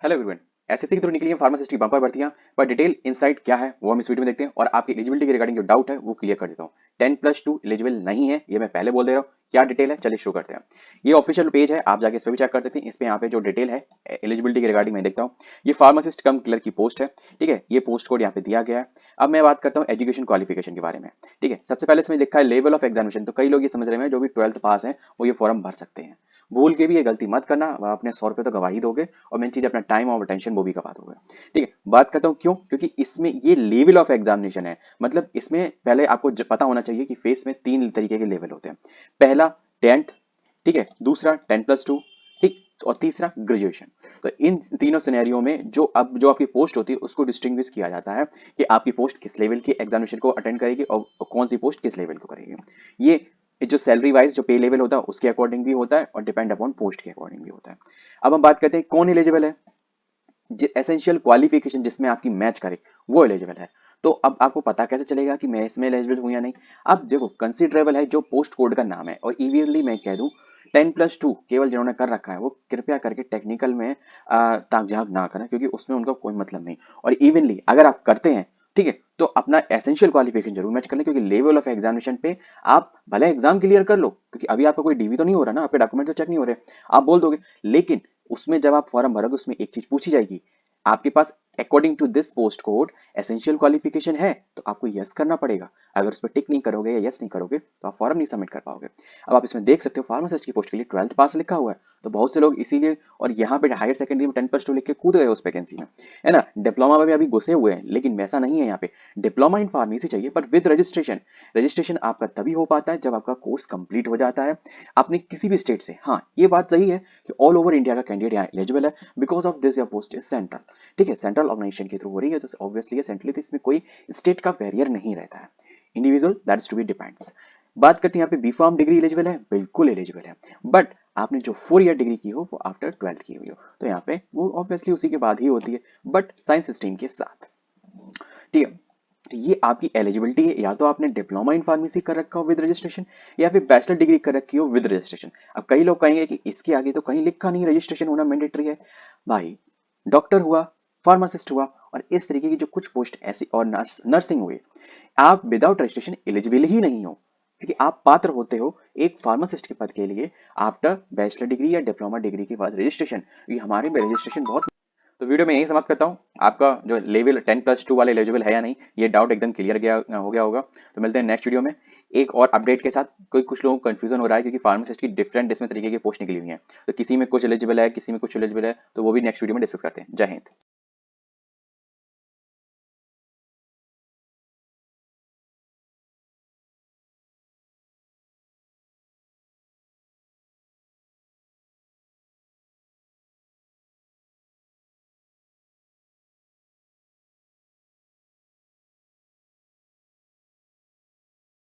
Hello everyone. SSC के through निकली है फार्मासिस्ट की बंपर भर्तियां, पर डिटेल इनसाइट क्या है वो हम इस वीडियो में देखते हैं और आपकी एलिजिबिलिटी के रिगार्डिंग जो डाउट है वो क्लियर कर देता हूँ। 10+2 एलिजिबल नहीं है, ये मैं पहले बोल दे रहा हूँ। क्या डिटेल है, चलिए शुरू करते हैं। ये ऑफिशियल पेज है, आप जाके इस पे भी चेक कर सकते हैं। इस पे यहाँ पे जो डिटेल है एलिजिबिलिटी के रिगार्डिंग मैं देखता हूँ। ये फार्मासिस्ट कम क्लर्क की पोस्ट है, ठीक है। ये पोस्ट कोड यहाँ पे दिया गया है। अब मैं बात करता हूँ एजुकेशन क्वालिफिकेशन के बारे में, ठीक है। सबसे पहले इसमें लिखा है लेवल ऑफ एग्जामिनेशन, तो कई लोग ये समझ रहे हैं जो भी 12th पास है वो ये फॉर्म भर सकते हैं। भूल के भी ये गलती मत करना, अपने 100 रुपये तो गवा ही दोगे और मेन चीज अपना टाइम और अटेंशन वो भी गवा दोगे, ठीक है। बात करता हूँ क्यों, क्योंकि इसमें ये लेवल ऑफ एग्जामिनेशन है। मतलब इसमें पहले आपको पता होना चाहिए कि फेस में 3 तरीके के लेवल होते हैं। पहला 10th, ठीक है। दूसरा 10+2, ठीक। और तीसरा ग्रेजुएशन। तो इन तीनों सिनेरियो में जो आपकी पोस्ट होती है उसको डिस्टिंग्विश किया जाता है कि आपकी पोस्ट किस लेवल की एग्जामिनेशन को अटेंड करेगी और कौन सी पोस्ट किस लेवल को करेगी। ये जो सैलरी वाइज जो पे लेवल होता है उसके अकॉर्डिंग भी होता है और डिपेंड अपॉन पोस्ट के अकॉर्डिंग भी होता है। अब हम बात करते हैं कौन एलिजिबल है। एसेंशियल क्वालिफिकेशन जिसमें आपकी मैच करे वो एलिजिबल है। तो अब आपको पता कैसे चलेगा कि मैं इसमें एलिजिबल हूं या नहीं। अब देखो कंसिडरेबल है जो पोस्ट कोड का नाम है, और इवियरली मैं कह दूं 10+2 केवल जिन्होंने कर रखा है वो कृपया करके टेक्निकल में ताक झाक ना करें, क्योंकि उसमें उनका कोई मतलब नहीं। और इवनली अगर आप करते हैं, ठीक है, तो अपना एसेंशियल क्वालिफिकेशन जरूर मैच कर लें, क्योंकि लेवल ऑफ एग्जामिनेशन पे आप भले एग्जाम क्लियर कर लो, क्योंकि अभी आपका कोई डीवी तो नहीं हो रहा ना, आपके डॉक्यूमेंट तो चेक नहीं हो रहे, आप बोल दोगे। लेकिन उसमें जब आप फॉर्म भरोगे उसमें एक चीज पूछी जाएगी, आपके पास according to this post code essential qualification है, तो आपको यस करना पड़ेगा। अगर उस पर टिक नहीं करोगे या यस नहीं करोगे तो आप फॉर्म नहीं सबमिट कर पाओगे। अब आप इसमें देख सकते हो फार्मासिस्ट की पोस्ट के लिए 12th पास लिखा हुआ है, तो बहुत से लोग इसीलिए और यहाँ पे हायर सेकेंडरी में 10+2 लिख के कूद गए उस वैकेंसी में, है ना। डिप्लोमा में भी अभी घुसे हुए हैं, लेकिन वैसा नहीं है। यहाँ पे डिप्लोमा इन फार्मेसी चाहिए, पर विद रजिस्ट्रेशन। रजिस्ट्रेशन आपका तभी हो पाता है जब आपका कोर्स कंप्लीट हो जाता है, आपने किसी भी स्टेट से। हाँ, ये बात सही है कि ऑल ओवर इंडिया का कैंडिडेट यहाँ एलिजिबल है, because of this your post is central, ठीक है। सेंट्रल ऑर्गेनाइजेशन के थ्रू हो रही है तो ऑब्वियसली ये सेंट्रली, तो इसमें कोई स्टेट का बैरियर नहीं रहता है। Individual that is to be depends. बात करते हैं यहाँ पे बी फार्म डिग्री एलिजिबल है, बिल्कुल एलिजिबल है, बट आपने जो 4 ईयर डिग्री की हो वो आफ्टर 12th की हुई हो, तो यहाँ पे वो ऑब्वियसली उसी के बाद ही होती है, बट साइंस स्ट्रीम के साथ, ठीक है। तो ये आपकी एलिजिबिलिटी है, या तो आपने डिप्लोमा इन फार्मेसी कर रखा हो विद रजिस्ट्रेशन, या फिर बैचलर डिग्री कर रखी हो विद रजिस्ट्रेशन। अब कई लोग कहेंगे कि इसके आगे तो कहीं लिखा नहीं रजिस्ट्रेशन होना मैंडेटरी है। भाई, डॉक्टर हुआ, फार्मासिस्ट हुआ, और इस तरीके की जो कुछ पोस्ट ऐसी, और नर्सिंग हुई, आप विदाउट रजिस्ट्रेशन एलिजिबल ही नहीं हो, क्योंकि आप पात्र होते हो एक फार्मासिस्ट के पद के लिए आफ्टर बैचलर डिग्री या डिप्लोमा डिग्री के बाद रजिस्ट्रेशन। ये हमारे में रजिस्ट्रेशन बहुत। तो वीडियो में यही समाप्त करता हूँ। आपका जो लेवल 10+2 वाले एलिजिबल है या नहीं, ये डाउट एकदम क्लियर हो गया होगा। तो मिलते हैं नेक्स्ट वीडियो में एक और अपडेट के साथ। कुछ लोगों को कंफ्यूजन हो रहा है क्योंकि फार्मासिस्ट की डिफरेंट इसमें तरीके की पोस्ट निकली हुई है, तो किसी में कुछ एलिजिबल है, किसी में कुछ एलिजिबल है, तो वो भी नेक्स्ट वीडियो में डिस्कस करते हैं। जय हिंद।